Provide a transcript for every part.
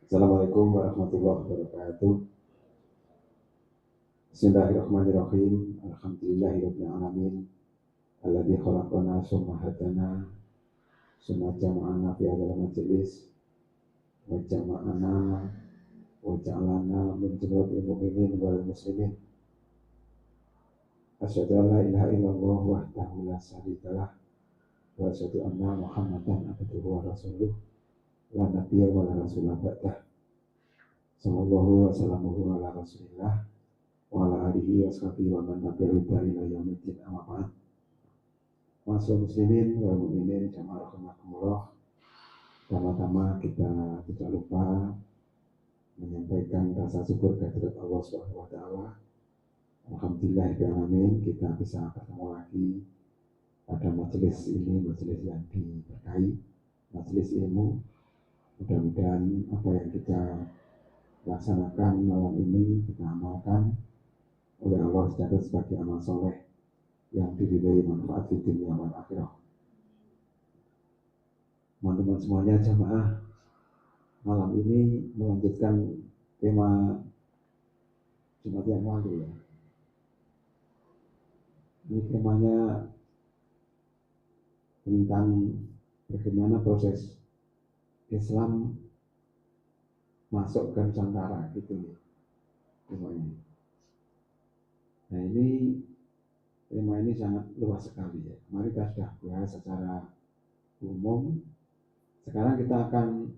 Assalamualaikum warahmatullahi wabarakatuh. Bismillahirrahmanirrahim. Alhamdulillahirabbil alamin. Alladzi khalaqana tsumma hadana tsumma jama'ana fi hadzal majlis wa jama'ana wa ja'alana min jumlatil mu'minin wal muslimin. Asyhadu an la ilaha illallah wahdahu la syarikalah wa asyhadu anna Muhammadan abduhu wa rasuluh la nabiyya wa la rasulah ba'dah. Sallallahu wa sallamuhu ala rasulillah wa ala alihi wa sahbihi wa man tabi'ahu ila yaumil amma ba'd. Masuk muslimin wa mukminin jamaah rahimakumullah. Pertama-tama kita tidak lupa menyampaikan rasa syukur kehadirat Allah Subhanahu wa taala. Alhamdulillahirabbil kita bisa bertemu lagi pada majelis ini, majelis yang diberkahi, majelis ilmu. Mudah-mudahan apa yang kita laksanakan malam ini kita amalkan oleh Allah sebagai amal soleh yang diridhai manfaat di dunia wal akhirah. Teman-teman semuanya jamaah, malam ini melanjutkan tema Jumat yang lalu ya. Ini temanya tentang bagaimana proses Islam masuk ke Nusantara gitu ya temanya. Nah tema ini sangat luas sekali ya. Mari kita sudah bahas secara umum. Sekarang kita akan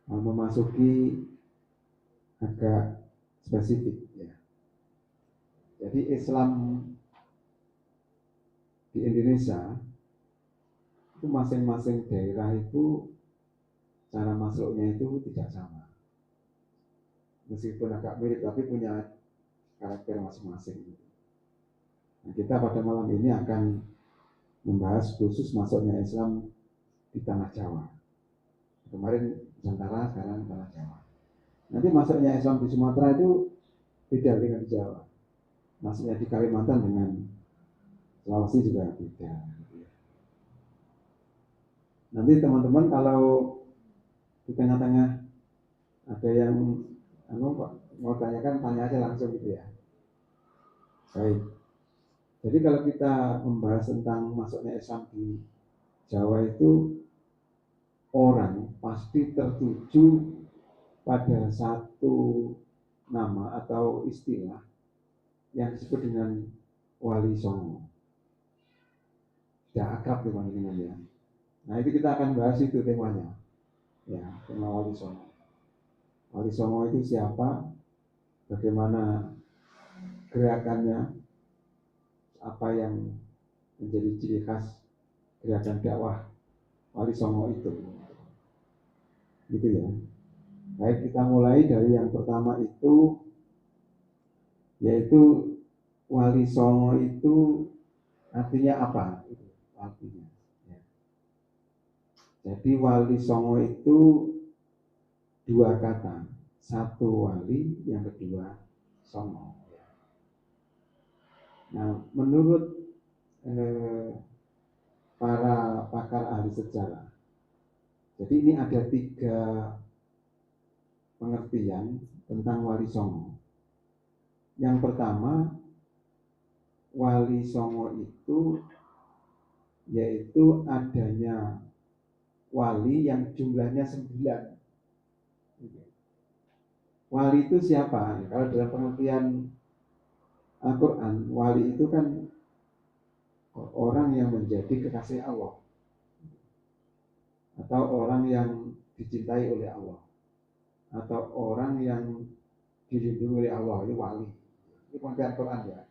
memasuki agak spesifik ya. Jadi Islam di Indonesia itu masing-masing daerah itu cara masuknya itu tidak sama. Meskipun agak mirip tapi punya karakter masing-masing. Nah, kita pada malam ini akan membahas khusus masuknya Islam di tanah Jawa. Kemarin Nusantara, sekarang tanah Jawa. Nanti masuknya Islam di Sumatera itu beda dengan di Jawa. Masuknya di Kalimantan dengan Sulawesi juga beda. Nanti teman-teman kalau di tengah-tengah ada yang mau tanyakan, tanya aja langsung gitu ya. Baik. Jadi kalau kita membahas tentang masuknya Islam di Jawa itu, orang pasti tertuju pada satu nama atau istilah yang disebut dengan Wali Songo. Sudah akrab teman-teman ya. Nah itu kita akan bahas itu temanya. Ya, tema Wali Songo. Wali Songo itu siapa? Bagaimana gerakannya? Apa yang menjadi ciri khas gerakan dakwah Wali Songo itu? Gitu ya. Baik, kita mulai dari yang pertama itu, yaitu Wali Songo itu artinya apa? Itu artinya. Ya. Jadi Wali Songo itu dua kata, satu wali, yang kedua songo. Nah, menurut para pakar ahli sejarah, jadi ini ada tiga pengertian tentang Wali Songo. Yang pertama, Wali Songo itu yaitu adanya wali yang jumlahnya 9. Wali itu siapa? Kalau dalam pengertian Al-Quran, wali itu kan orang yang menjadi kekasih Allah atau orang yang dicintai oleh Allah atau orang yang dilindungi oleh Allah, itu wali. Itu pengertian Quran ya.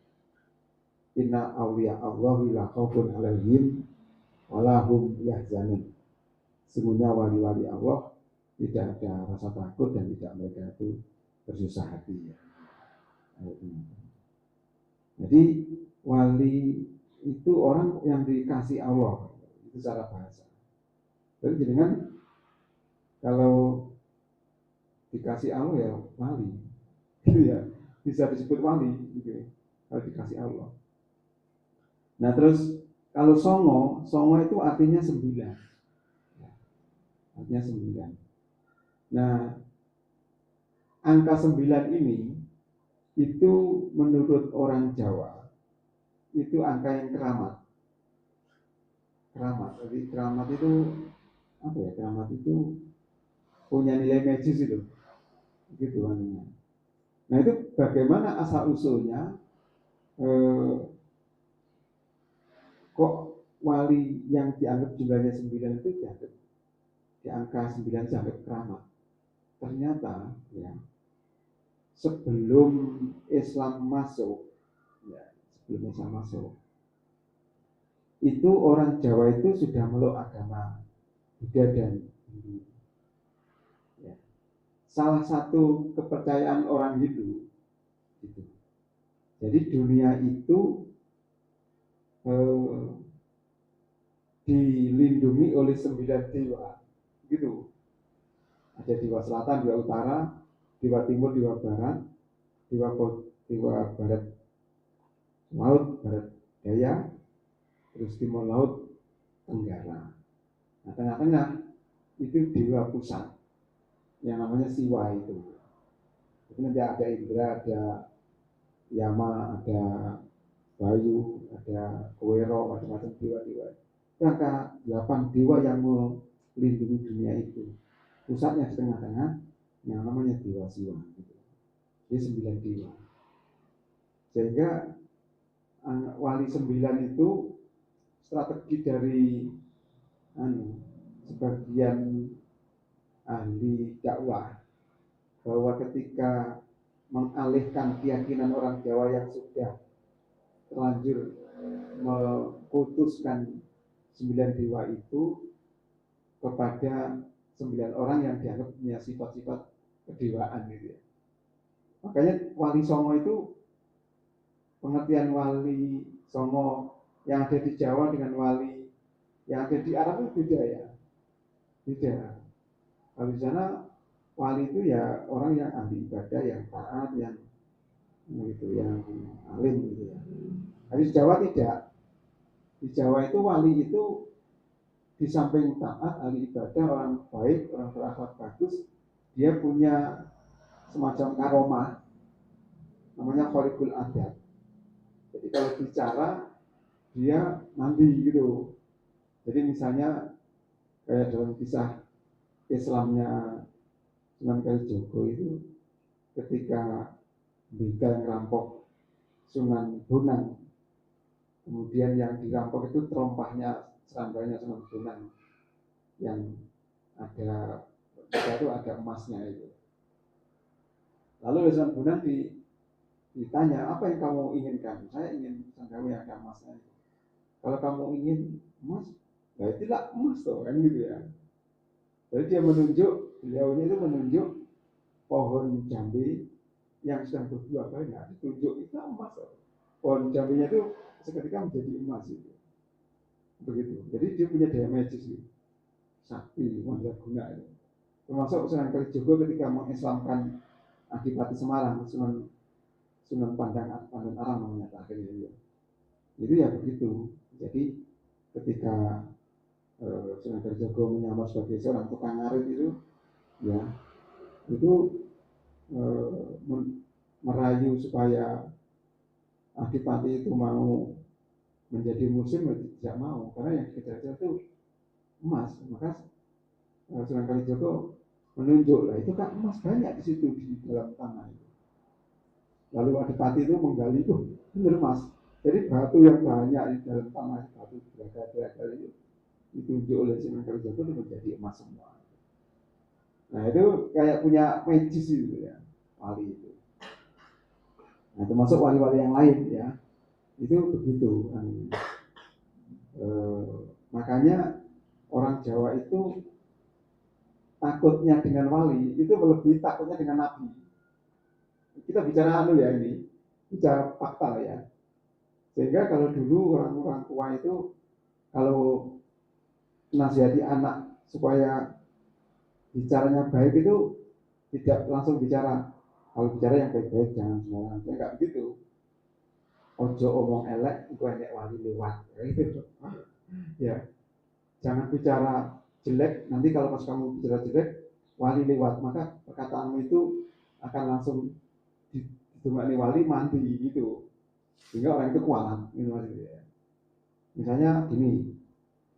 Inna awliya Allahi la khaufun 'alaihim wa lahum yahzanun. Sesungguhnya wali-wali Allah tidak ada rasa takut dan tidak mereka itu bersusah hati ya. Jadi wali itu orang yang dikasih Allah, itu secara bahasa. Jadi dengan kalau dikasih Allah ya wali, gitu ya, bisa disebut wali gitu ya, kalau dikasih Allah. Nah terus kalau songo itu artinya 9, artinya 9. Nah, angka 9 ini itu menurut orang Jawa itu angka yang keramat. Jadi keramat itu apa ya? Keramat itu punya nilai magis itu, gitu anunya. Nah itu bagaimana asal usulnya? Kok wali yang dianggap jumlahnya 9 itu dianggap di angka 9 dianggap keramat? Ternyata ya sebelum Islam masuk, itu orang Jawa itu sudah meluk agama Buddha dan Hindu. Ya. Salah satu kepercayaan orang Hindu gitu. Jadi dunia itu dilindungi oleh 9 dewa, gitu. Ada dewa selatan, dewa utara, dewa timur, dewa barat, dewa barat laut, barat daya, terus timur laut, tenggara. Nah, tengah-tengah itu dewa pusat yang namanya Siwa itu. Itu nanti ada Indra, ada Yama, ada Bayu, ada Kowero, macam-macam dewa-dewa. Itu angka 8 dewa yang melindungi dunia itu. Pusatnya di tengah-tengah yang namanya Dewa Siwa. Gitu. Jadi 9 dewa. Sehingga wali 9 itu strategi dari sebagian ahli dakwah bahwa ketika mengalihkan keyakinan orang Jawa yang sudah terlanjur memutuskan 9 dewa itu kepada 9 orang yang dianggap punya sifat-sifat kedewaan gitu ya. Makanya wali songo itu, pengertian wali songo yang ada di Jawa dengan wali yang ada di Arab itu beda ya. Beda. Kalau di sana wali itu ya orang yang ahli ibadah, yang taat, yang gitu, yang alim gitu ya. Tapi di Jawa tidak. Di Jawa itu wali itu di samping taat, ahli ibadah, orang baik, orang berakhlak bagus, dia punya semacam karomah, namanya khoribul adat. Jadi kalau bicara dia mandi gitu. Jadi misalnya kayak dalam kisah Islamnya Sunan Kalijogo itu, ketika begal ngerampok Sunan Bonang, kemudian yang dirampok itu terompahnya serambanya Sunan Bonang yang ada itu ada emasnya itu. Lalu Sunan Bonang ditanya, apa yang kamu inginkan? Saya ingin sandal yang ada emasnya. Kalau kamu ingin emas, ya itulah emas tuh kan gitu ya. Jadi dia menunjuk, beliaunya itu menunjuk pohon jambe yang sedang berbuah banyak, ditunjuk itu emas tuh. Pohon jambenya itu seketika menjadi emas itu. Begitu. Jadi dia punya daya magis itu. Sakti, mandraguna itu. Termasuk Sunan Kalijogo ketika mengislamkan Adipati Semarang, Sunan Pandang Arang namanya akhirnya dia. Itu ya begitu. Jadi ketika Sunan Kalijogo menyamar sebagai seorang tukang ngarit itu, ya itu merayu supaya Adipati itu mau menjadi muslim, tidak mau karena yang dikejar itu emas. Maka Sunan Kalijogo menunjuk lah, itu kan emas banyak di situ di dalam tanah itu. Lalu Adipati itu menggali itu benar emas. Jadi batu yang banyak di dalam tanah, batu beragam-beragam itu ditunjuk oleh Sunan Kalijogo itu menjadi emas semua. Nah itu kayak punya magis itu ya, wali itu. Nah termasuk wali-wali yang lain ya, itu begitu. Makanya orang Jawa itu takutnya dengan wali itu melebihi takutnya dengan nabi. Kita bicara ya ini, bicara fakta ya. Sehingga kalau dulu orang-orang tua itu kalau nasihati anak supaya bicaranya baik itu tidak langsung bicara. Kalau bicara yang baik-baik jangan sembarangan. Ya nggak begitu. Ojo omong elek, itu enek wali lewat. Gitu. Ya, jangan bicara jelek. Nanti kalau pas kamu bicara jelek, wali lewat, maka perkataanmu itu akan langsung ditunggangi wali mandi gitu, sehingga orang itu kualat gitu maksudnya. Misalnya gini,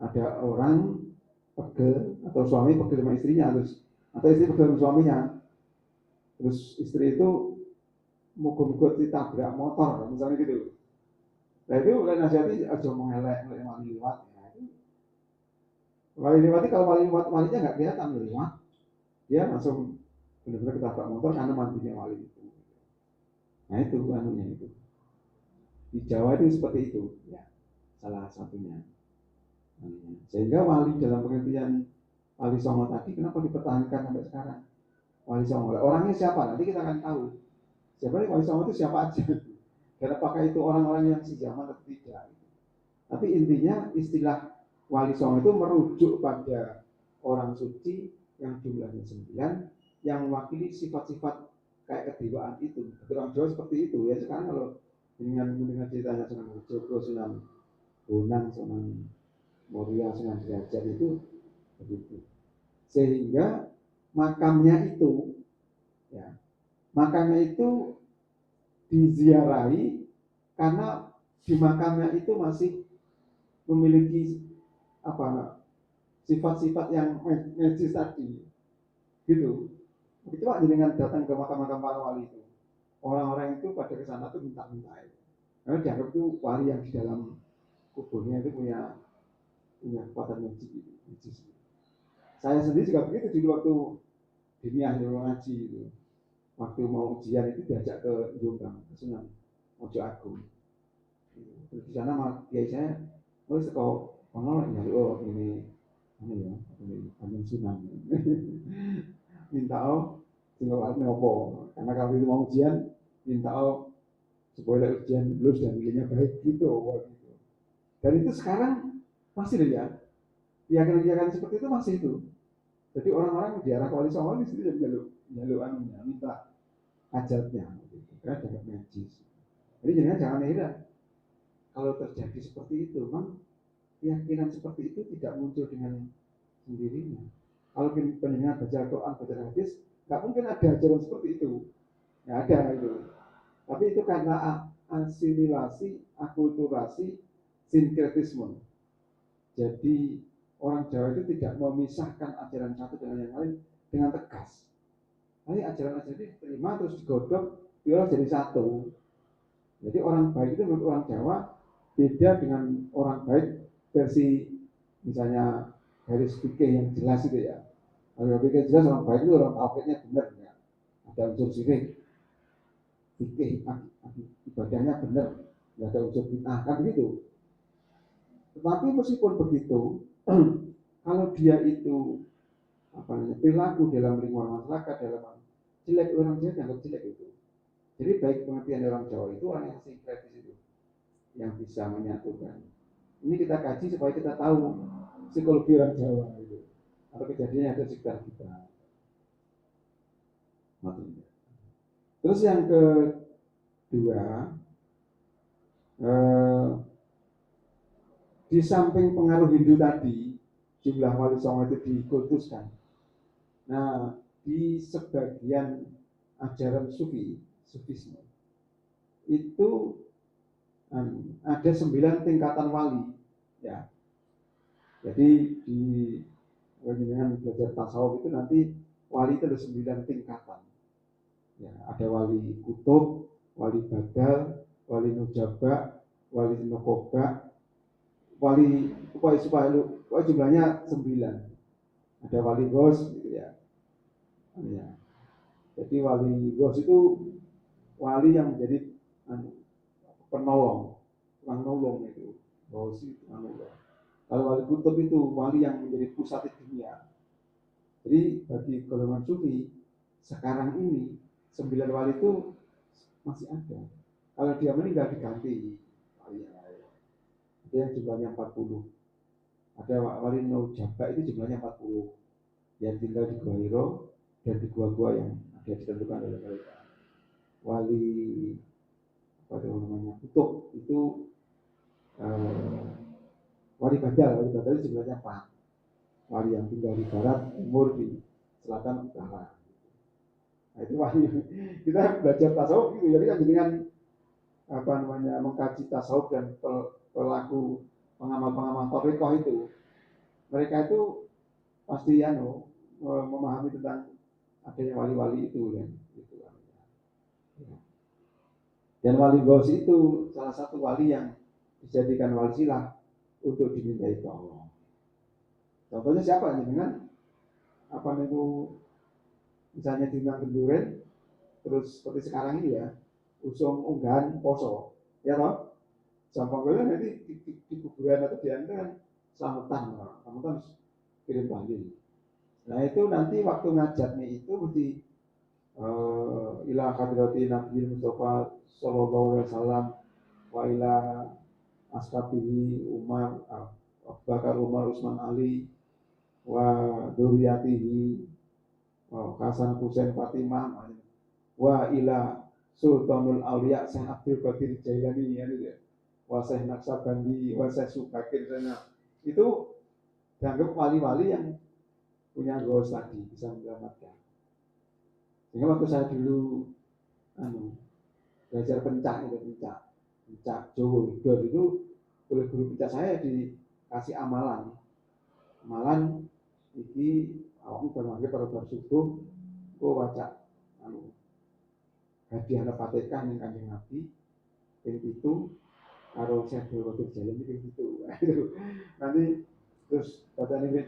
ada orang pegel atau suami pegel sama istrinya, terus atau istri pegel sama suaminya, terus istri itu mukul-mukul ditabrak motor misalnya gitu. Nah itu nasihati aja mengelak wali lewat. Nah, itu wali lewat kalau wali lewat walinya nggak kelihatan lewat, dia langsung benar-benar ketabrak motor karena mandinya wali itu. Nah itu anunya itu. Di Jawa itu seperti itu, ya salah satunya. Sehingga wali dalam pengertian wali songo tadi kenapa dipertahankan sampai sekarang? Wali songo, orangnya siapa? Nanti kita akan tahu. Siapa nih wali songo itu siapa aja? Dan apakah itu orang-orang yang sejaman atau tidak? Tapi intinya istilah wali songo itu merujuk pada orang suci yang jumlahnya 9, yang mewakili sifat-sifat kayak kedewaan itu. Orang Jawa seperti itu ya. Sekarang kalau dengan mendengar ceritanya Sunan Joko, Sunan Bonang, Sunan Muria, Sunan Derajat itu begitu. Sehingga makamnya itu, ya, makamnya itu diziarahi karena di makamnya itu masih memiliki apa sifat-sifat yang medis tadi, gitu. Itu Pak dengan datang ke makam-makam para wali itu, orang-orang itu pada kesana tuh minta-minta itu. Karena dianggap itu wali yang di dalam kuburnya itu punya kekuatan medis. Saya sendiri juga begitu dulu waktu diniah di ruang ngaji itu. Waktu mau ujian itu diajak ke Jombang, ke Sunan Mojo Agung. Terus di sana kiai saya mulai sekolah kono nyari ini Kanjeng Sunan. Minta tinggal nopo karena kalau itu mau ujian minta supaya ujian lulus dan nilainya baik gitu. Dan itu sekarang masih ya keyakinan seperti itu masih itu. Jadi orang-orang di arah koalisi awal di situ jalur anunya minta hajatnya gitu. Karena dapat najis. Jadi jangan heran kalau terjadi seperti itu, memang keyakinan seperti itu tidak muncul dengan sendirinya. Kalau pendengar baca Al-Quran, baca hadis, nggak mungkin ada ajaran seperti itu. Nggak ada itu. Tapi itu karena asimilasi, akulturasi, sinkretisme. Jadi orang Jawa itu tidak memisahkan ajaran satu dengan yang lain dengan tegas. Nanti ajaran-ajaran ini diterima terus digodok, diolah jadi satu. Jadi orang baik itu menurut orang Jawa beda dengan orang baik versi misalnya garis fikih yang jelas itu ya. Kalau fikih jelas orang baik itu orang tauhidnya benar ya. Ada unsur syirik, fikih ibadahnya benar, nggak ada unsur bid'ah kan begitu. Tetapi meskipun begitu, kalau dia itu perilaku dalam lingkungan masyarakat dalam jelek, orang dia dianggap jelek itu. Jadi baik pengertian orang Jawa itu orang yang sinkretis itu, yang bisa menyatukan. Ini kita kaji supaya kita tahu psikologi orang Jawa itu. Atau kejadian ada di sekitar kita. Terus yang kedua, di samping pengaruh Hindu tadi, jumlah wali songo itu dikultuskan. Nah, di sebagian ajaran sufisme itu ada 9 tingkatan wali, ya. Jadi di dengan belajar tasawuf itu nanti wali itu ada 9 tingkatan. Ya, ada wali kutub, wali badal, wali nujaba, wali nukoba, wali supaya jumlahnya 9. Ada wali gos gitu ya. Ya. Jadi wali gos itu wali yang menjadi penolong, tukang nolong itu. Gos itu tukang nolong. Kalau wali kutub itu wali yang menjadi pusat dunia. Jadi bagi golongan sufi sekarang ini 9 wali itu masih ada. Kalau dia meninggal diganti wali yang lain. Ada yang jumlahnya 40. Ada wali nujaba itu jumlahnya 40. Yang tinggal di Gua Hiro dan di gua-gua yang ada ditentukan oleh mereka. Wali apa namanya kutub itu wali badal itu jumlahnya 4. Wali yang tinggal di barat, timur, di selatan, utara. Nah, itu wali. Kita belajar tasawuf gitu, jadi kan dengan mengkaji tasawuf dan pelaku pengamal-pengamal thariqah itu, mereka itu pasti memahami tentang adanya wali-wali itu kan. Gitu. Dan wali Ghaus itu salah satu wali yang dijadikan wali silah untuk dimintai tolong. Contohnya siapa nih? Dengan misalnya di Kenduren, terus seperti sekarang ini ya, usung unggahan poso, ya toh? Sampang gue nanti di kuburan atau di kan selamatan harus kirim tahlil. Nah itu nanti waktu ngajatnya itu mesti ila hadrati Nabi Mustafa sallallahu alaihi wasallam wa ila ashabihi Umar Abu Bakar, Umar, Utsman, Ali wa dzurriyyatihi Hasan, Husain, Fatimah wa ila Sultanul Auliya Syekh Abdul Qadir Jailani ya gitu ya. Wa Syekh Naksabandi wa Syekh Subakir sana. Itu dianggap wali-wali yang punya ghaus tadi bisa menyelamatkan. Sehingga waktu saya dulu belajar pencak Jawa Widor itu oleh guru pencak saya dikasih amalan iki awakmu bermanggil pada bar subuh kok wajak hadiah Fatihah yang Kanjeng Nabi itu karo Syekh Abdul Qadir Jailani itu. Nanti terus bacaan ini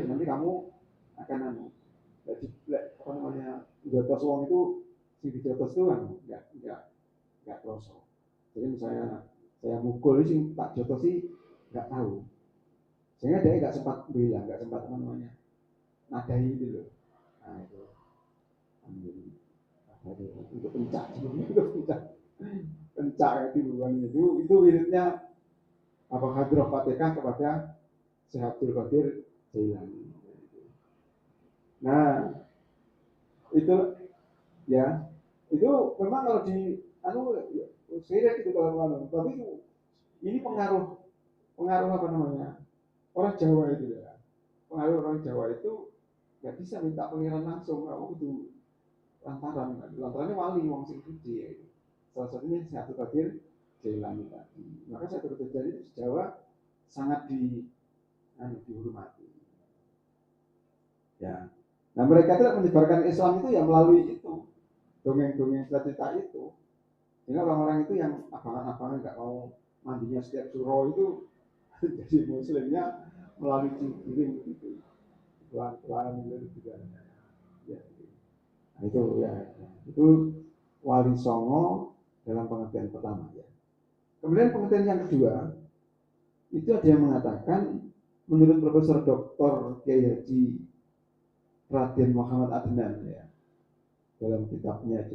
nanti kamu akan jotos wong itu si jotos itu kan enggak terasa. Jadi misalnya saya mukul sih tak jotos sih enggak tahu. Sehingga dia enggak sempat bilang, enggak sempat nadai itu loh. Nah itu untuk pencak di bulan itu wiridnya hadrah Fatihah kepada Syekh Abdul Qadir Jailani. Nah itu ya itu memang kalau di saya gitu kalau tapi ini pengaruh orang Jawa itu ya, pengaruh orang Jawa itu nggak bisa minta pangeran langsung, kamu itu lantarannya wali wong sing suci ya itu. Salah satunya Syekh Qadir Jailani tadi. Maka Syekh Qadir Jailani itu di Jawa sangat dihormati. Ya. Nah mereka tidak menyebarkan Islam itu ya melalui itu dongeng-dongeng cerita itu. Sehingga orang-orang itu yang abangan-abangan nggak mau mandinya setiap suro itu jadi muslimnya melalui cincin itu pelan-pelan itu juga. Ya. Nah, itu wali songo dalam pengertian pertama ya. Kemudian pengertian yang kedua itu ada yang mengatakan menurut Profesor Dr. Kiai Haji Raden Muhammad Adnan ya, dalam kitabnya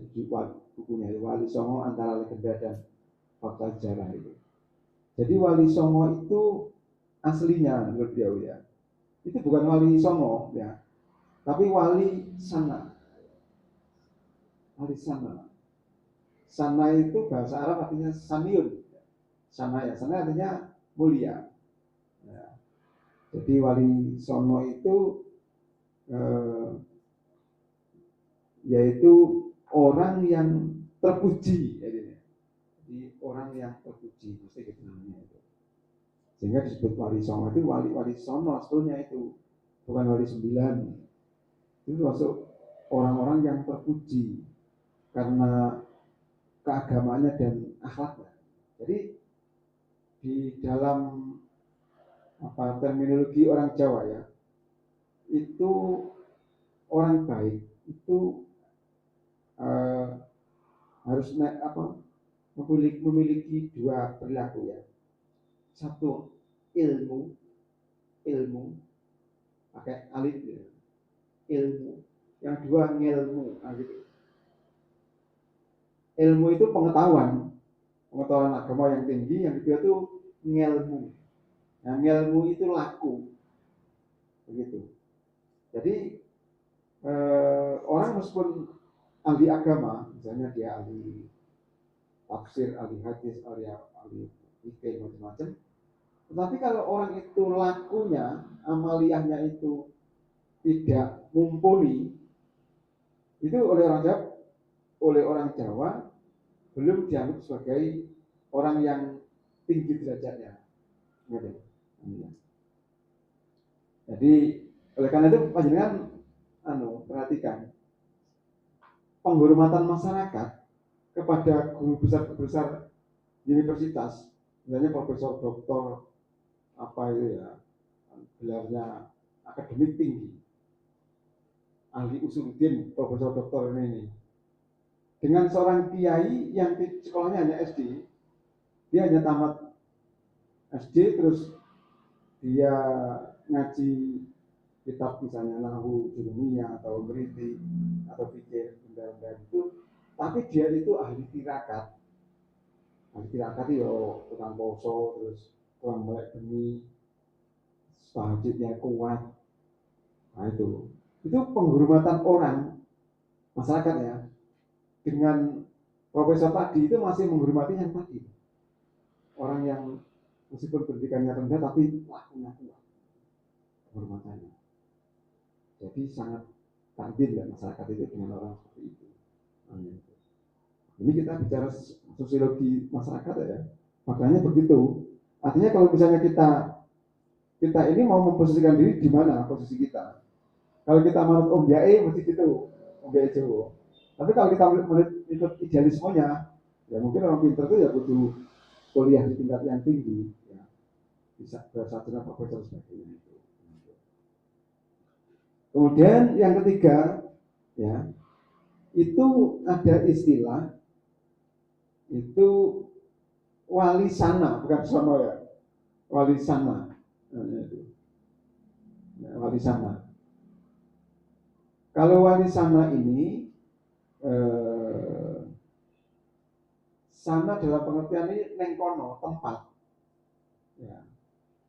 bukunya Wali Songo Antara Legenda dan Fakta Sejarah itu. Jadi Wali Songo itu aslinya menurut dia ya, itu bukan Wali Songo ya, tapi Wali Sana. Wali Sana. Sana itu bahasa Arab artinya Saniun. Sana artinya mulia. Ya. Jadi Wali Songo itu yaitu orang yang terpuji, jadi orang yang terpuji, mesti gitu namanya itu. Sehingga disebut wali songo itu wali sono sebetulnya itu bukan wali 9. Itu masuk orang-orang yang terpuji karena keagamaannya dan akhlaknya. Jadi di dalam terminologi orang Jawa ya, itu orang baik itu harus memiliki dua perilaku ya. Satu ilmu pakai alif ya. Ilmu. Yang dua ngilmu gitu. Ilmu itu pengetahuan agama yang tinggi. Yang kedua itu ngilmu. Nah ngilmu itu laku begitu. Jadi orang meskipun ahli agama, misalnya dia ahli tafsir, ahli hadis, ahli fikih macam-macam. Tetapi kalau orang itu lakunya, amaliyahnya itu tidak mumpuni itu oleh orang Jawa belum dianggap sebagai orang yang tinggi derajatnya. Jadi oleh karena itu panjenengan perhatikan penghormatan masyarakat kepada guru besar universitas, misalnya profesor doktor apa itu ya, gelarnya akademik tinggi, ahli usuluddin, profesor doktor ini, dengan seorang kiai yang sekolahnya hanya SD, dia hanya tamat SD terus dia ngaji kitab misalnya Nahwu, Jurumiyah atau Beriti atau Fikih benda-benda itu, tapi dia itu ahli tirakat yo tukang poso, terus tukang melek geni, tahajudnya kuat. Nah itu penghormatan orang masyarakat ya dengan profesor tadi itu masih menghormati yang tadi, orang yang meskipun pendidikannya rendah tapi lakunya kuat penghormatannya. Jadi sangat tampil ya masyarakat itu dengan orang seperti itu. Ini kita bicara sosiologi masyarakat ya, makanya begitu. Artinya kalau misalnya kita ini mau memposisikan diri di mana posisi kita. Kalau kita menurut Om Jae mesti gitu, Om Jae Jawa. Tapi kalau kita menurut idealismenya, ya mungkin orang pintar itu ya butuh kuliah di tingkat yang tinggi, ya. Bisa bersatu profesor sebagainya itu. Kemudian yang ketiga, ya, itu ada istilah itu wali sana, bukan sono ya, wali sana, wali sana. Kalau wali sana ini sana dalam pengertian ini nengkono tempat, ya.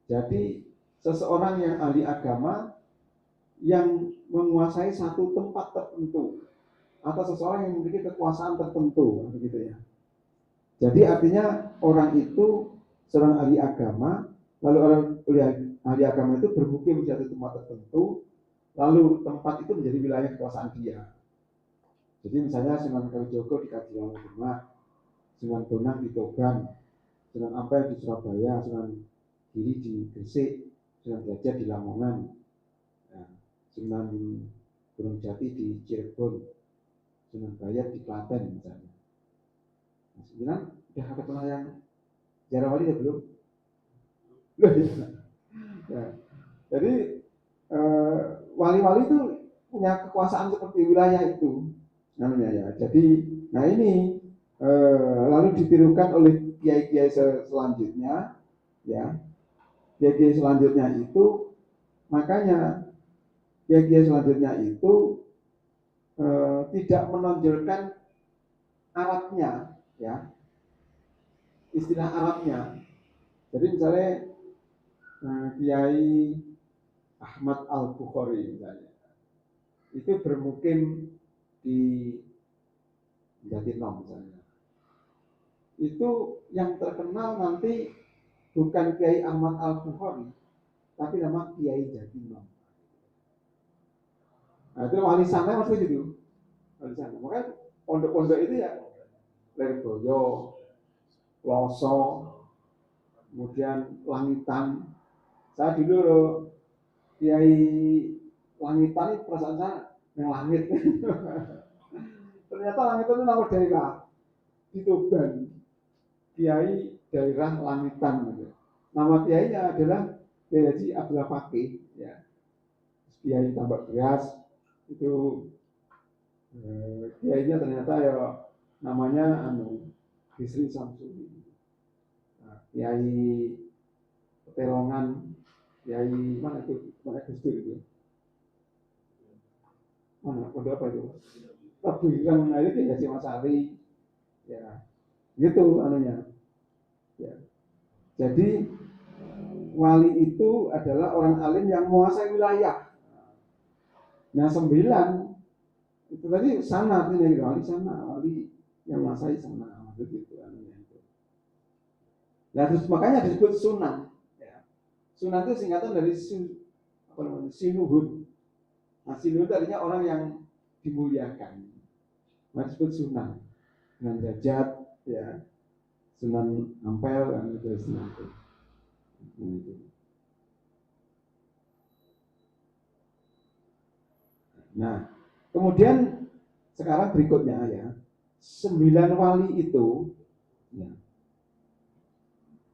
Jadi seseorang yang ahli agama yang menguasai satu tempat tertentu atau seseorang yang memiliki kekuasaan tertentu, begitu ya. Jadi artinya orang itu seorang ahli agama, lalu orang ahli agama itu bermukim di satu tempat tertentu, lalu tempat itu menjadi wilayah kekuasaan dia. Jadi misalnya Sunan Kalijogo di Kadilangu Demak, Sunan Bonang di Togan, Sunan Ampel di Surabaya, Sunan Giri di Gresik, Sunan Gajah di Lamongan, ya, Sunan Gunung Jati di Cirebon, Sunan Bayat di Klaten misalnya. Sebenarnya udah ketemu yang jarang wali ya belum? Ya. Jadi wali-wali itu punya kekuasaan seperti wilayah itu namanya ya. Jadi nah ini lalu ditirukan oleh kiai-kiai selanjutnya, ya. Kiai-kiai selanjutnya itu makanya kiai-kiai selanjutnya itu tidak menonjolkan Arabnya, ya, istilah Arabnya. Jadi misalnya Kiai Ahmad Al-Bukhari misalnya, itu bermukim di Jatinong misalnya. Itu yang terkenal nanti bukan Kiai Ahmad Al-Bukhari, tapi nama Kiai Jatinong. Nah itu wali sana maksudnya gitu. Wali sana. Makanya pondok-pondok itu ya Lerboyo, Loso, kemudian Langitan. Saya dulu Kiai Langitan itu perasaan saya yang langit. Ternyata langit itu nama daerah di Tuban. Kiai daerah Langitan gitu. Nama kiainya adalah Kiai Haji Abdullah Fakih, ya. Kiai Tambak Beras itu kiainya ternyata ya namanya Bisri Samsudi. Nah, Kiai Petelongan, Kiai mana itu? Mana Gus Dur itu? Mana? Udah apa itu? Kebuikan itu Kiai Haji Masari, ya. Gitu anunya. Ya. Jadi wali itu adalah orang alim yang menguasai wilayah. Nah 9 itu tadi sana artinya wali sana, wali yang menguasai sana, begitu anunya itu. Nah terus makanya disebut sunan. Ya. Sunan itu singkatan dari sinuhun. Asilun itu artinya orang yang dimuliakan. Nah, disebut sunan. Sunan Derajat, ya, Sunan Ampel, dan itu istilah itu. Nah, kemudian sekarang berikutnya ya, 9 wali itu, ya,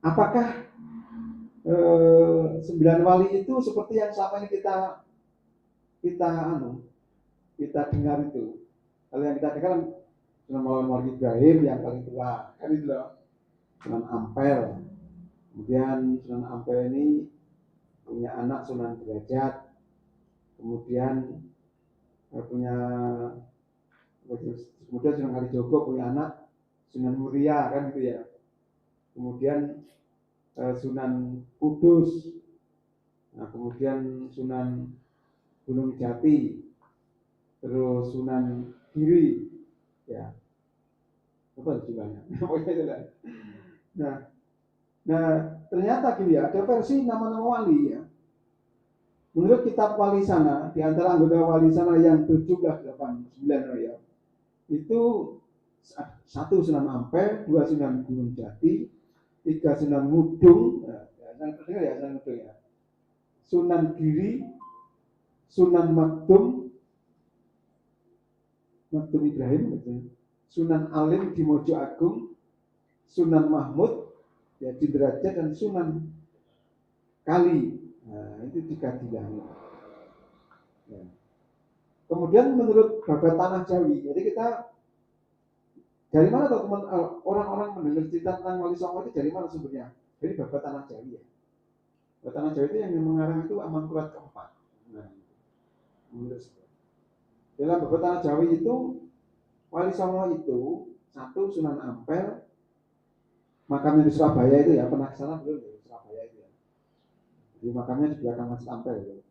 apakah 9 wali itu seperti yang selama ini kita dengar itu? Kalau yang kita dengar Sunan Muhammad Ibrahim yang paling tua, kan itu loh, Sunan Ampel. Kemudian Sunan Ampel ini punya anak Sunan Derajat. Kemudian Sunan Kalijogo punya anak Sunan Muria, kan gitu ya. Kemudian Sunan Kudus, nah, kemudian Sunan Gunung Jati, terus Sunan Giri, ya, apa jumlahnya? Nah, ternyata gini ya, ada versi nama-nama wali ya. Menurut kitab Wali Sana, di antara anggota Wali Sana yang berjumlah 9 ya, itu 1 Sunan Ampel, 2 Sunan Gunung Jati, 3 Sunan Mudung, Sunan Giri, Sunan Maktum Ibrahim, Sunan Alim di Mojo Agung, Sunan Mahmud, ya, di Derajat, dan Sunan Kali. Nah, itu 3 dilang. Ya. Kemudian menurut Babat Tanah Jawi, jadi kita dari mana teman orang-orang mendengar cerita tentang Wali Songo itu dari mana sumbernya? Dari Babat Tanah Jawi ya. Babat Tanah Jawi itu yang mengarang itu Amangkurat keempat. Nah, dalam Babat Tanah Jawi itu Wali Songo itu 1 Sunan Ampel, makamnya di Surabaya itu ya, pernah kesana belum di Surabaya itu ya. Jadi makamnya di belakang Masjid Ampel itu.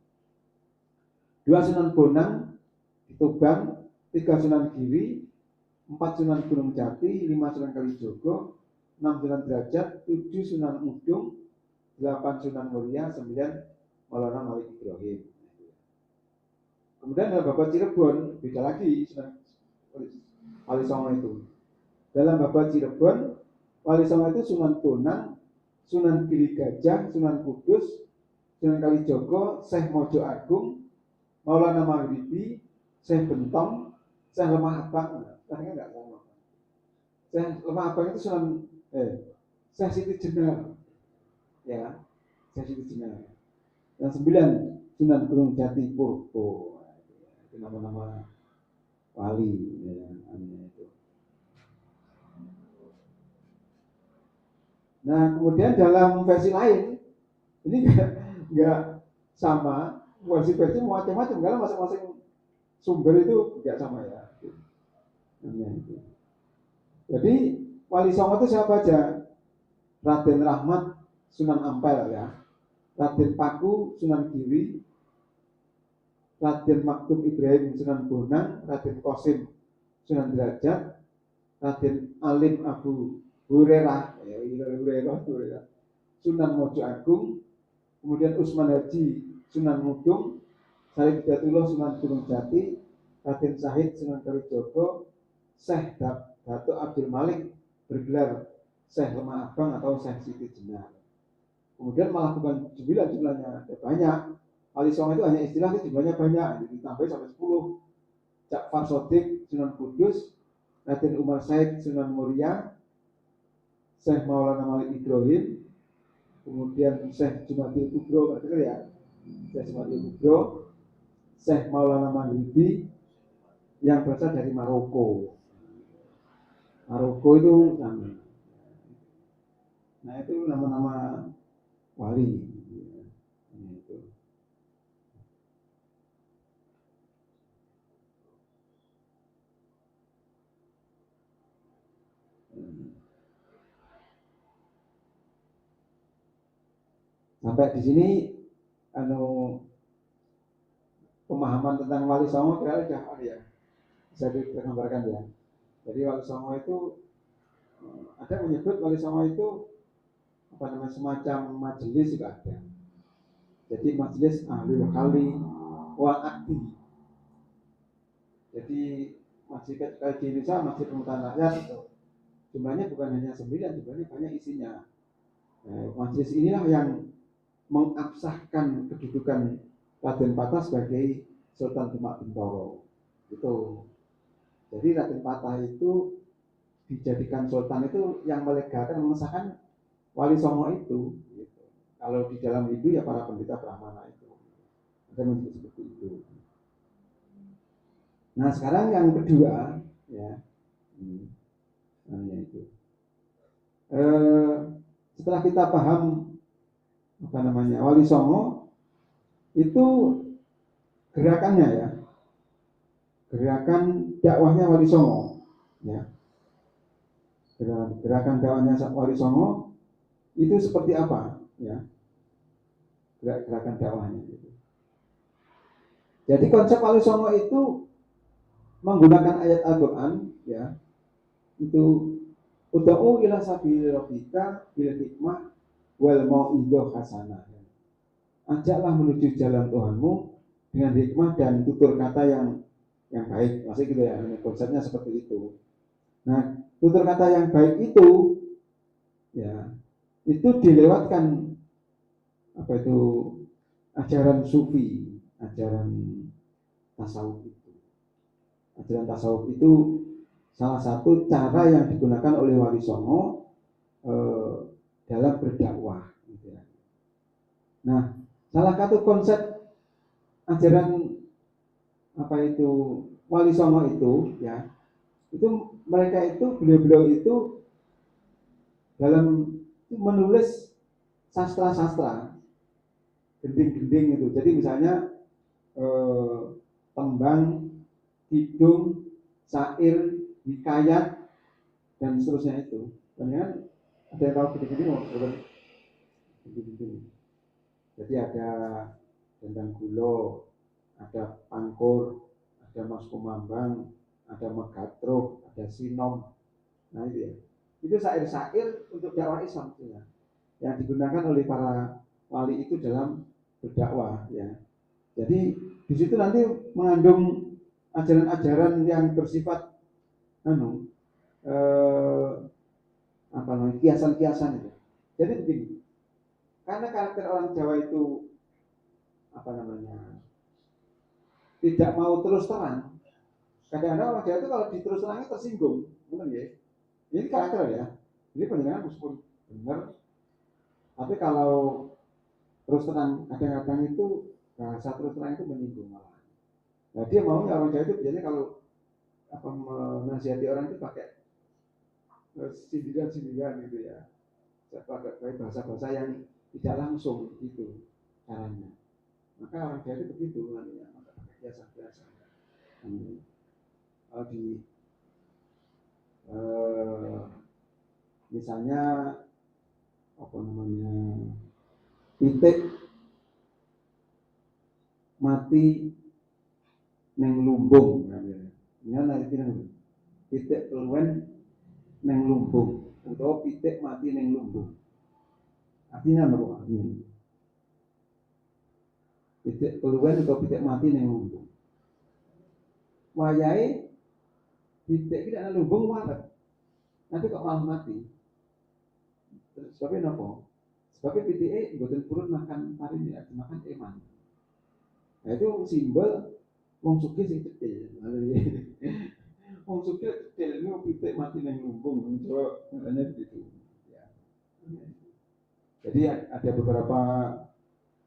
2 Sunan Bonang di Tuban, 3 Sunan Giri, 4 Sunan Gunung Jati, 5 Sunan Kalijogo, 6 Sunan Derajat, 7 Sunan Mudung, 8 Sunan Muria, 9 Maulana Malik Ibrahim. Kemudian dalam Babat Cirebon, beda lagi Sunan Wali Songo itu. Dalam Babat Cirebon, Wali Songo itu Sunan Bonang, Sunan Giri Gajah, Sunan Kudus, Sunan Kalijogo, Syekh Mojo Agung, Maulana Maghribi, Syekh Bentong, Syekh Lemah Abang. Tadinya enggak sama. Syekh Lemah Abang itu Syekh Siti Jenar. Ya, Syekh Siti Jenar. Yang 9 Sunan Gunung Jati Purbo. Itu nama-nama wali ya, itu. Nah, kemudian dalam versi lain ini enggak sama, versi macam-macam karena masing-masing sumber itu enggak sama ya. Jadi Wali Songo itu siapa aja? Raden Rahmat Sunan Ampel ya, Raden Paku Sunan Giri, Raden Maktum Ibrahim Sunan Bonang, Raden Qasim Sunan Derajat, Raden Alim Abu Hurairah, Sunan Mojo Agung, kemudian Usman Haji Sunan Mudung, Syarif Hidayatullah Sunan Gunung Jati, Raden Syahid Sunan Kalijogo, Syekh Datuk Abdul Malik bergelar Syekh Lemah Abang atau Syekh Siti Jenar. Kemudian malah bukan 9 jumlahnya, ada banyak. Wali Songo itu hanya istilah, itu jumlahnya banyak, jadi ditambah sampai 10. Ja'far Shodiq Sunan Kudus, Raden Umar Said Sunan Muria, Syekh Maulana Malik Ibrahim, kemudian Syekh Jumadil Kubro, ya, Syekh Jumadil Kubro, Syekh Maulana Maghribi yang berasal dari Maroko. Maroko itu nama. Nah, itu nama-nama wali. Sampai di sini pemahaman tentang Wali Songo kira-kira ya, bisa digambarkan ya. Jadi Wali Songo itu ada menyebut Wali Songo itu semacam majelis juga ada. Jadi majelis ahlul hali wal akdi. Jadi masjid kayak di Indonesia, masjid Permukaan Rakyat itu jumlahnya bukan hanya 9, jumlahnya banyak isinya. Majelis inilah yang mengabsahkan kedudukan Raden Patah sebagai Sultan Demak Bintoro. Itu. Jadi Raden Patah itu dijadikan sultan itu yang melegakan, mengesahkan Wali Songo itu. Gitu. Kalau di dalam Hindu ya para pendeta Brahmana itu. Ada menyebut seperti itu. Nah sekarang yang kedua, ya, itu. Setelah kita paham apa namanya Wali Songo itu gerakannya ya, gerakan dakwahnya Wali Songo, ya, gerakan dakwahnya Wali Songo itu seperti apa, ya, gerakan dakwahnya itu. Jadi konsep Wali Songo itu menggunakan ayat Al-Quran, ya, itu ud'u ila sabili rabbika bil hikmah wal mau'izah hasanah. Ajaklah menuju jalan Tuhanmu dengan hikmah dan tutur kata yang baik. Maksudnya gitu ya, konsepnya seperti itu. Nah, tutur kata yang baik itu, ya, itu dilewatkan apa itu ajaran sufi, ajaran tasawuf itu. Ajaran tasawuf itu salah satu cara yang digunakan oleh Wali Songo dalam berdakwah. Gitu ya. Nah, salah satu konsep ajaran apa itu Wali Songo itu, ya, itu mereka itu beliau-beliau itu dalam menulis sastra-sastra gending-gending itu. Jadi misalnya tembang, kidung, syair, hikayat dan seterusnya itu. Kemudian ada yang tahu gending-gending mau gending-gending. Jadi ada Dendang Gulo, ada Pangkur, ada Mas Kumambang, ada Megatruh, ada Sinom. Nah itu ya. Itu syair-syair untuk dakwah Islam ya, yang digunakan oleh para wali itu dalam berdakwah ya. Jadi di situ nanti mengandung ajaran-ajaran yang bersifat apa namanya kiasan-kiasan itu. Jadi begini, karena karakter orang Jawa itu apa namanya tidak mau terus terang. Kadang-kadang orang Jawa itu kalau diterus terangi tersinggung, benar ya? Ini karakter ya. Jadi penjelasan meskipun benar, tapi kalau terus terang kadang-kadang itu bahasa terus terang itu menyinggung malah. Nah dia maunya orang Jawa itu biasanya kalau apa menasihati orang itu pakai sindiran-sindiran gitu ya, pakai bahasa-bahasa yang tidak langsung gitu caranya. Maka orang Jawa itu begitu namanya, maka pakai biasa-biasa. Kalau di misalnya apa namanya titik mati neng lumbung, ini nanti titik keluwen neng lumbung atau titik mati neng lumbung. Artinya apa? Artinya titik keluwen atau titik mati neng lumbung. Wayai titik tidak neng lumbung walet, nanti kok malah mati. Sebabnya apa? Sebabnya PTE buatan purun makan parin ya, makan eman. Nah itu simbol wong sugih sing cetil. Wong sugih cetil ini pitik mati nang lumbung, Jawa makanya begitu. Ya. Jadi ada beberapa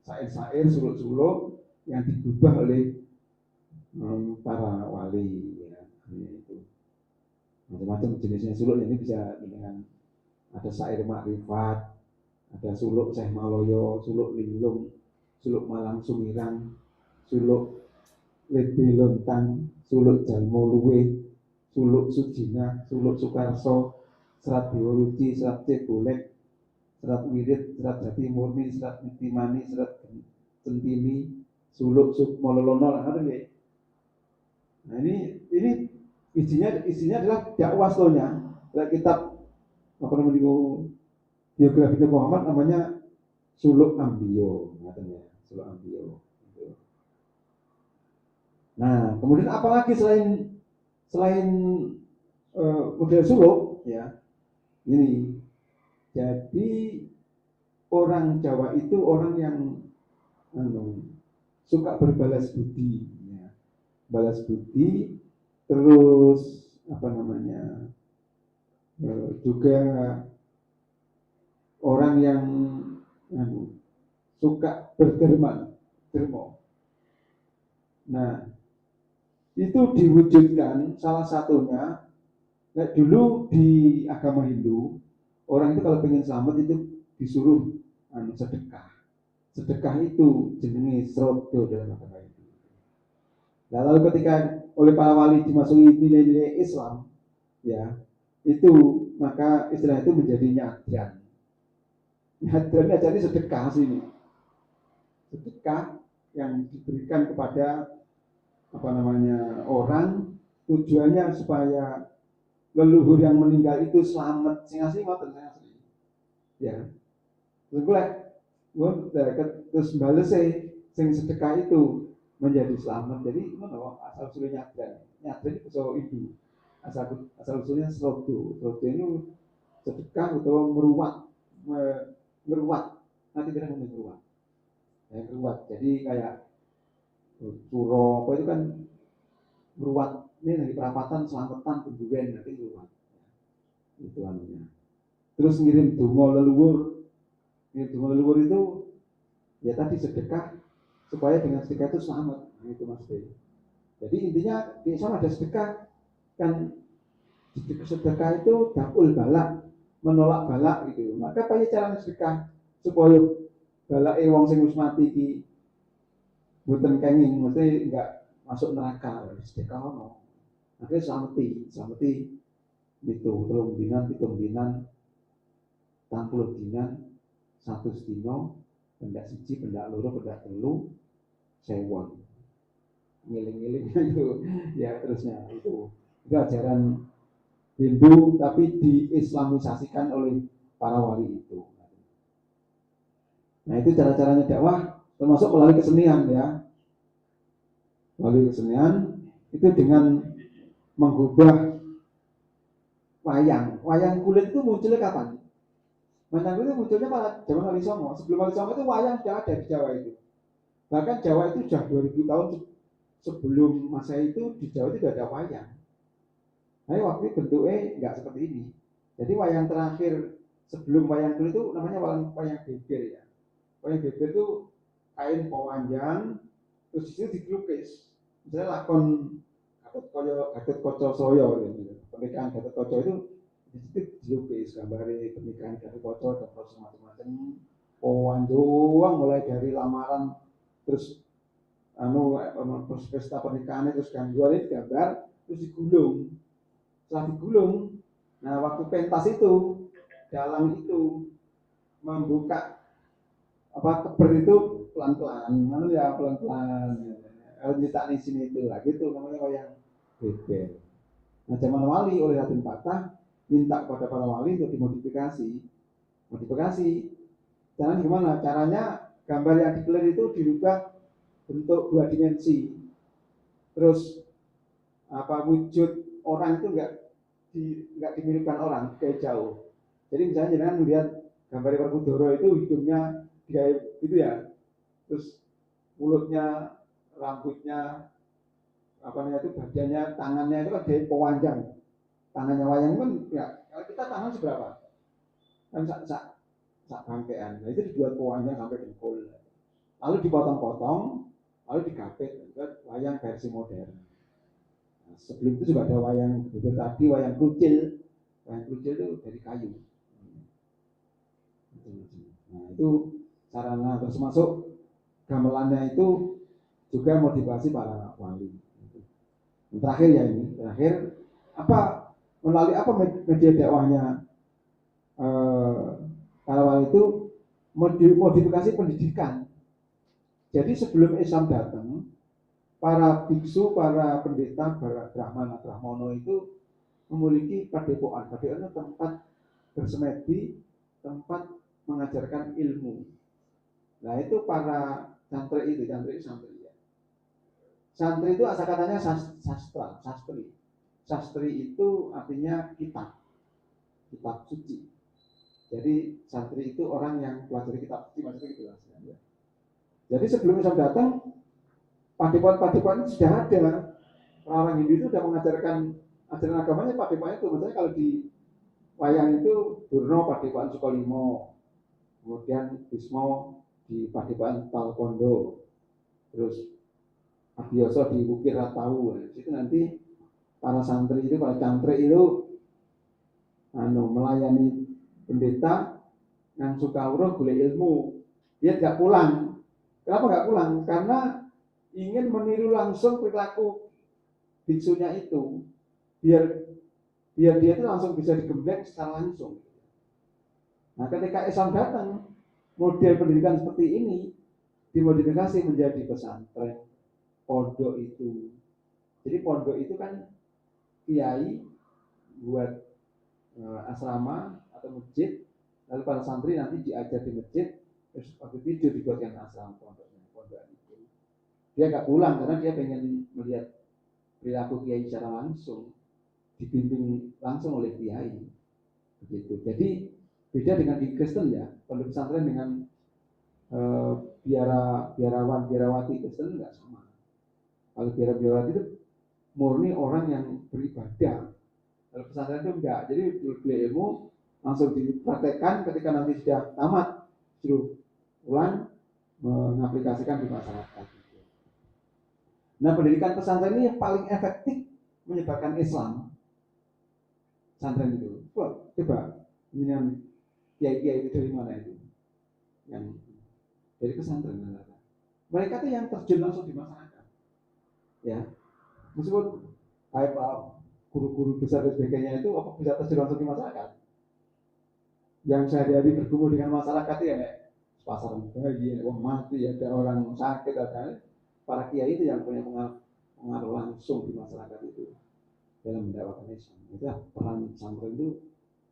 syair-syair, suluk-suluk yang digubah oleh para wali. Ya. Itu macam-macam jenisnya suluk ini bisa dengan ada syair makrifat, ada suluk Syekh Maloyo, suluk Linglung, suluk Malang Sumirang, suluk Lebe Lontang, suluk Jalmo Luwe, suluk Sujina, suluk Sukarso, serat Dewaruci, serat Cebolek, serat Wirid, serat Jati Murni, serat Nitimani, serat Centini, suluk Sukmololono, ada ya. Nah ini isinya adalah dakwah slonya. Kitab apa namanya biografi Muhammad namanya Suluk Ambio, katanya Suluk Ambio. Nah, kemudian apalagi selain model suluk ya, ini jadi orang Jawa itu orang yang suka berbalas budi ya. Balas budi, terus apa namanya, juga orang yang suka berderma. Nah, itu diwujudkan salah satunya. Nah, dulu di agama Hindu, orang itu kalau pengen selamat itu disuruh sedekah. Sedekah itu jenenge srodo dalam agama Hindu. Nah, lalu ketika oleh para wali dimasuki nilai-nilai Islam, ya, itu maka istilah itu menjadi nyadran. Nyadran jadi sedekah sini. Sedekah yang diberikan kepada apa namanya orang, tujuannya supaya leluhur yang meninggal itu selamat. Sing asli ngoten asli. Ya. Terus bales sing sedekah itu menjadi selamat. Jadi ngono asal usulnya nyadran itu so ibu. Asal usulnya srodo. Srodo ini sedekah atau meruat. Nanti kita ngomong meruat. Ya, meruat. Jadi kayak suro apa itu kan meruat. Ini dari perapatan selamatan kunjungan nanti meruat. Itu anunya. Terus ngirim donga leluhur. Ngirim donga leluhur itu ya tadi sedekah supaya dengan sedekah itu selamat. Nah, itu Mas B. Jadi intinya di Islam ada sedekah kan, sedekah itu dapul balak, menolak balak gitu. Maka apa cara sedekah supaya balak wong sing wis mati iki mboten kenging, mesti enggak masuk neraka. Sedekah ono. Akhirnya selamati itu telung dinan, pitung dinan, 30 dinan, 100 dino, pendak siji, pendak loro, pendak telu, sewon. Ngiling-ngiling itu ya terusnya itu ajaran Hindu tapi diislamisasikan oleh para wali itu. Nah itu cara-caranya dakwah, termasuk melalui kesenian ya. Melalui kesenian itu dengan mengubah wayang. Wayang kulit itu munculnya kapan? Wayang kulit itu munculnya pada zaman Wali Songo. Sebelum Wali Songo itu wayang sudah ada di Jawa itu. Bahkan Jawa itu sudah 2000 tahun sebelum masa itu di Jawa itu sudah ada wayang. Nah waktu itu bentuknya nggak seperti ini. Jadi wayang terakhir sebelum wayang kulit itu namanya wayang beber ya. Wayang beber itu kain panjang, terus di situ dilukis. Misalnya lakon Gatot Kaca Soyo, gitu. Pernikahan Gatot Kaca itu di situ dilukis gambar pernikahan Gatot Kaca dan proses macam-macam. Panjang mulai dari lamaran terus pesta pernikahan terus gangguan itu gambar terus digulung. Setelah digulung, nah waktu pentas itu dalang itu membuka keber itu pelan-pelan, mana ya pelan-pelan. Kalau nyetak di sini itu lah gitu namanya wayang beber. Nah zaman wali oleh Raden Patah minta kepada para wali untuk dimodifikasi. Modifikasi. Caranya gimana? Caranya gambar yang dikelir itu dirubah bentuk 2 dimensi. Terus wujud orang itu enggak dimiliki orang, kayak jauh. Jadi misalnya jangan melihat gambar Werkudara itu hidungnya kayak gitu ya. Terus mulutnya, rambutnya, itu badannya, tangannya itu kan kayak pewanjang. Tangannya wayang kan ya, kalau kita tangan seberapa? Kan sak bangkean. Nah itu dibuat pewanjang sampai dengkul. Lalu dipotong-potong, lalu digapit. Itu wayang versi modern. Nah, sebelum itu juga ada wayang beber tadi, wayang krucil. Wayang krucil itu dari kayu. Nah itu sarana, terus masuk gamelannya itu juga motivasi para wali. Terakhir ya ini, melalui apa media dakwahnya para wali itu modifikasi pendidikan. Jadi sebelum Islam datang, para biksu, para pendeta, para brahmana, brahmono itu memiliki padepokan. Padepokan itu tempat bersemedi, tempat mengajarkan ilmu. Nah itu para santri ya. Santri itu asal katanya sastra, sastri. Sastri itu artinya kitab suci. Jadi santri itu orang yang pelajari kitab suci, maksudnya gitu ya. Jadi sebelum Islam datang, padepokan itu sudah ada. Orang Hindu itu sudah mengajarkan ajaran agamanya padepokan itu. Misalnya kalau di wayang itu Durno padepokan Sukolimo, kemudian Bismo di padepokan Talkondo, terus Abioso di Bukit Ratau. Itu nanti para santri itu, para cantrik itu melayani pendeta yang suka golek ilmu. Dia tidak pulang. Kenapa nggak pulang? Karena ingin meniru langsung perilaku biksunya itu, biar dia itu langsung bisa digembleng secara langsung. Nah, ketika Islam datang, model pendidikan seperti ini dimodifikasi menjadi pesantren, pondok itu. Jadi pondok itu kan kiai buat asrama atau masjid, lalu para santri nanti diajar di masjid, terus waktu tidur dibuatkan asrama pondok itu. Dia nggak pulang karena dia pengen melihat perilaku kiai secara langsung, dibimbing langsung oleh kiai, begitu. Jadi beda dengan di Kristen ya, pondok pesantren dengan biarawati Kristen nggak sama. Kalau biarawati itu murni orang yang beribadah. Kalau pesantren itu enggak. Jadi beli ilmu langsung dipraktekkan, ketika nanti sudah tamat suruh pulang mengaplikasikan di masyarakat. Nah, pendidikan pesantren ini yang paling efektif menyebarkan Islam. Pesantren itu. Coba ini yang kiai-kiai itu dari mana itu? Yang dari pesantren. Mereka itu yang terjun langsung di masyarakat. Ya, meskipun kayak guru-guru besar dan sebagainya itu apa bisa terjun langsung di masyarakat? Yang sehari-hari bergumul dengan masyarakat ya, pasaran bayi, orang mati, ada orang sakit, ada para kiai itu yang punya pengaruh langsung di masyarakat itu dalam mendakwakan Islam. Itu peran pesantren itu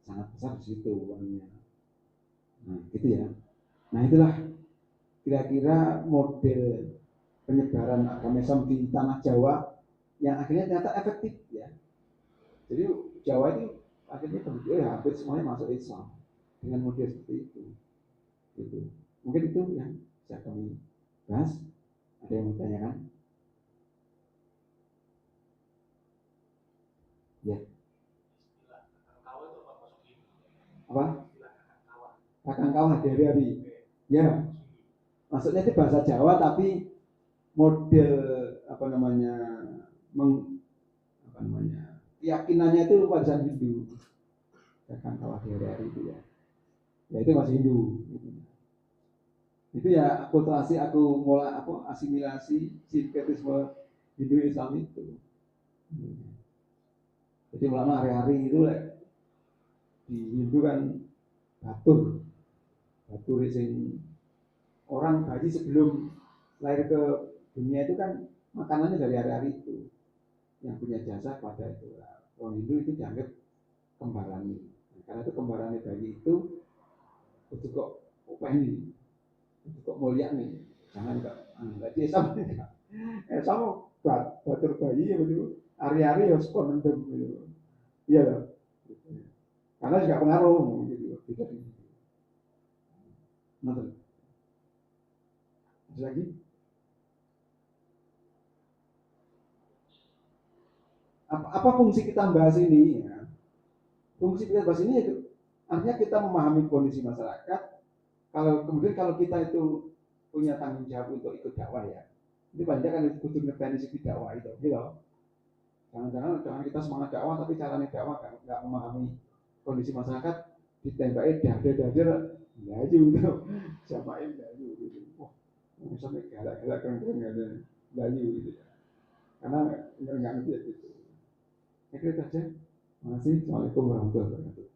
sangat besar di situ uangnya. Nah, gitu ya. Nah, itulah kira-kira model penyebaran agama Islam di tanah Jawa yang akhirnya ternyata efektif ya. Jadi Jawa itu akhirnya hampir semuanya masuk Islam dengan model seperti itu. Gitu. Mungkin itu yang bisa kami bahas. Ada yang mau tanyakan? Ya. Apa? Kakang kawah hari-hari. Ya. Maksudnya itu bahasa Jawa tapi model keyakinannya itu warisan Hindu. Kakang kawah hari-hari itu ya. Ya itu masih Hindu. Itu ya akulturasi, aku mulai asimilasi sinkretisme Hindu Islam itu. Jadi ulama hari-hari itu di Hindu kan batur sing orang bayi sebelum lahir ke dunia itu kan makanannya dari hari-hari itu, yang punya jasa pada itu. Orang Hindu itu dianggap kembarani. Karena itu kembarani bayi itu itu kok upeni, itu kok mulia nih, jangan nggak dia sama sama batur bayi ya begitu, hari-hari harus kondem gitu. Iya loh. Karena juga pengaruh gitu. Tidak ini. Ada lagi? Apa fungsi kita bahas ini? Ya. Fungsi kita bahas ini itu artinya kita memahami kondisi masyarakat. Kalau kita itu punya tanggung jawab untuk ikut dakwah ya. Ini banyak kan kudu ngerti segi dakwah itu, gitu. Jangan kita semangat dakwah tapi caranya dakwah nggak memahami kondisi masyarakat, ditembaki dahdir laju gitu, samain laju gitu. Wah, sampai galak-galak kan nggak ada laju gitu ya. Karena nggak ngerti ya gitu. Saya kira saja. Terima kasih. Assalamualaikum warahmatullahi wabarakatuh.